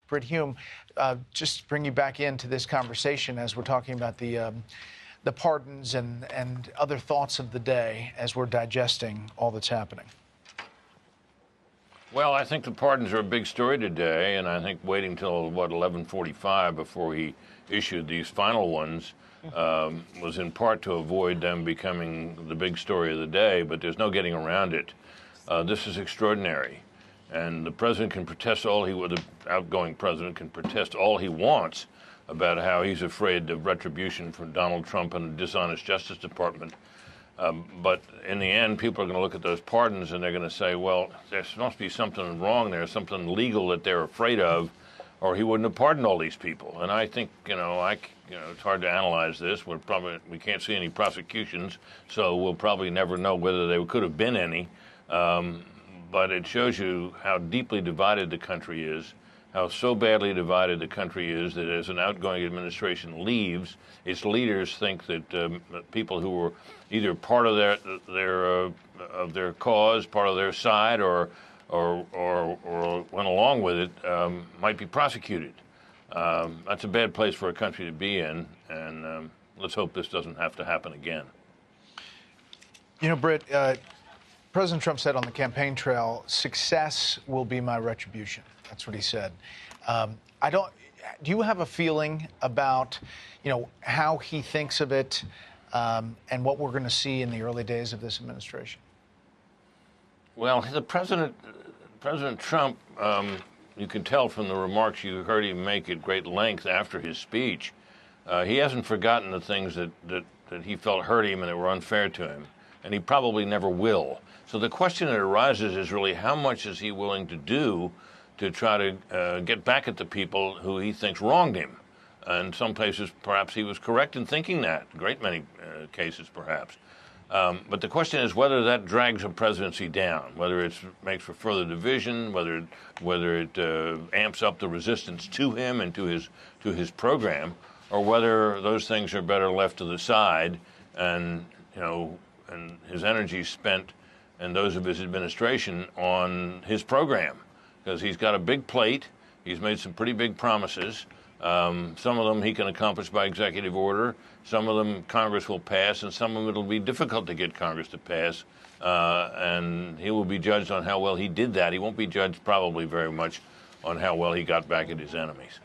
Brit Hume, just to bring you back into this conversation as we're talking about the pardons and other thoughts of the day as we're digesting all that's happening. Well, I think the pardons are a big story today, and I think waiting till, 11:45 before he issued these final ones was in part to avoid them becoming the big story of the day, but there's no getting around it. This is extraordinary, and the president can protest the outgoing president can protest all he wants about how he's afraid of retribution from Donald Trump and the dishonest Justice Department. But in the end, people are going to look at those pardons and they're going to say, well, there must be something wrong there, something legal that they're afraid of, or he wouldn't have pardoned all these people. And I think, it's hard to analyze this. We can't see any prosecutions, so we'll probably never know whether there could have been any. But it shows you how deeply divided the country is, how so badly divided the country is that as an outgoing administration leaves, its leaders think that people who were either part of their cause, part of their side, or went along with it, might be prosecuted. That's a bad place for a country to be in, and let's hope this doesn't have to happen again. You know, Britt, President Trump said on the campaign trail, "Success will be my retribution." That's what he said. Do you have a feeling about, how he thinks of it and what we're going to see in the early days of this administration? Well, President Trump, you can tell from the remarks you heard him make at great length after his speech, he hasn't forgotten the things that he felt hurt him and that were unfair to him, and he probably never will. So the question that arises is really how much is he willing to do to try to get back at the people who he thinks wronged him. And some places, perhaps he was correct in thinking that, a great many cases perhaps. But the question is whether that drags a presidency down, whether it makes for further division, whether it amps up the resistance to him and to his program, or whether those things are better left to the side and his energy spent and those of his administration on his program. Because he's got a big plate. He's made some pretty big promises. Some of them he can accomplish by executive order. Some of them Congress will pass, and some of them it'll be difficult to get Congress to pass. And he will be judged on how well he did that. He won't be judged probably very much on how well he got back at his enemies.